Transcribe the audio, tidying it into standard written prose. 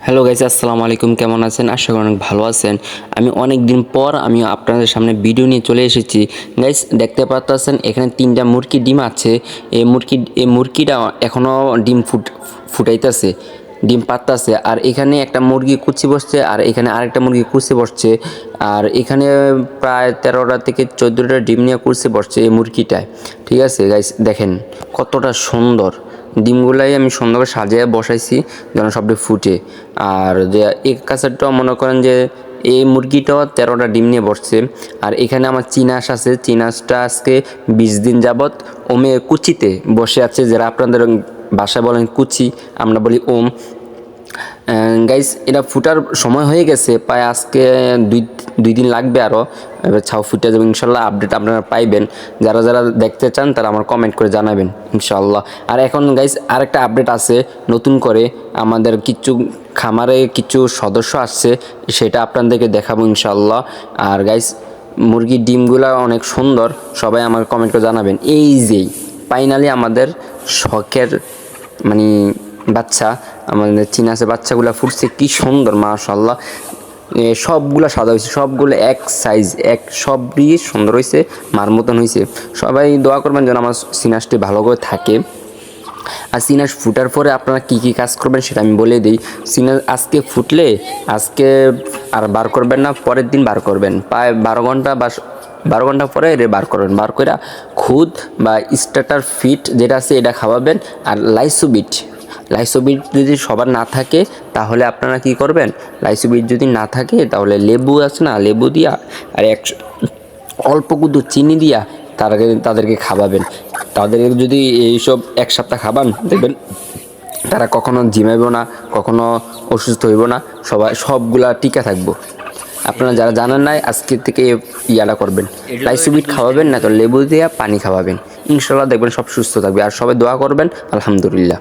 Hello guys, আসসালামু আলাইকুম। কেমন আছেন? আশা করি অনেক ভালো আছেন। আমি অনেক দিন পর আপনাদের সামনে ভিডিও নিয়ে চলে এসেছি। গাইস, দেখতে পাচ্ছেন এখানে 3টা মুরগির ডিম আছে। এই মুরগিটা এখনও ডিম ফুটাইতেছে, ডিম পাড়তেছে। আর এখানে একটা মুরগি কুচি বসছে, আর এখানে আরেকটা মুরগি কুচি বসছে। আর এখানে প্রায় 13টা থেকে 14টা ডিম নিয়ে কুচি বসছে এই মুরগিটায়। ঠিক আছে গাইস, দেখেন কতটা সুন্দর ডিমগুলাই আমি সুন্দর করে সাজিয়ে বসাইছি যেন সবটি ফুটে। আর যে এক কাছেরটাও মনে করেন যে এই মুরগিটাও 13টা ডিম নিয়ে বসছে। আর এখানে আমার চিনাস আছে, চিনাসটা আজকে 20 দিন যাবৎ ওমে কুচিতে বসে আছে, যারা আপনাদের ভাষায় বলেন কুচি, আমরা বলি ওম। গাইস, এটা ফুটার সময় হয়ে গেছে, প্রায় আজকে দুই দিন লাগবে আরও, এবার ছাউ ফুটে যাবে ইনশাল্লাহ। আপডেট আপনারা পাইবেন, যারা যারা দেখতে চান তারা আমার কমেন্ট করে জানাবেন ইনশাল্লাহ। আর এখন গাইস আরেকটা আপডেট আছে, নতুন করে আমাদের কিছু খামারে কিছু সদস্য আসছে, সেটা আপনাদেরকে দেখাবো ইনশাল্লাহ। আর গাইস, মুরগির ডিমগুলো অনেক সুন্দর, সবাই আমার কমেন্ট করে জানাবেন। এই যেই ফাইনালি আমাদের শখের মানে বাচ্চা, আমাদের চিনাসের বাচ্চাগুলো ফুটছে, কি সুন্দর মাশাআল্লাহ। সবগুলো সাদা হয়েছে, সবগুলো এক সাইজ, সবই সুন্দর হয়েছে, মার মতন হয়েছে। সবাই দোয়া করবেন যেন আমার চিনাসটি ভালো করে থাকে। আর চিনাস ফুটার পরে আপনারা কী কী কাজ করবেন সেটা আমি বলে দিই। চিনাস আজকে ফুটলে আজকে আর বার করবেন না, পরের দিন বার করবেন, প্রায় 12 ঘন্টা পরে এটা বার করবেন। বার করে খুদ বা স্টার্টার ফিট যেটা আছে এটা খাওয়াবেন। আর লাইসোবিট যদি সবার না থাকে তাহলে আপনারা কি করবেন, লাইসোবিট যদি না থাকে তাহলে লেবু আছে না, লেবু দিয়া আর অল্প কুদু চিনি দিয়া তাদেরকে খাওয়াবেন। তাদেরকে যদি এইসব 1 সপ্তাহ খাবান, দেখবেন তারা কখনো ঝিমাইব না, কখনো অসুস্থ হইব না, সবগুলা টিকা থাকবো। আপনারা যারা জানেন নাই আজকে থেকে ইয়াটা করবেন, লাইসোবিট খাওয়াবেন, না তো লেবু দিয়া পানি খাওয়াবেন, ইনশাল্লাহ দেখবেন সব সুস্থ থাকবে। আর সবাই দোয়া করবেন, আলহামদুলিল্লাহ।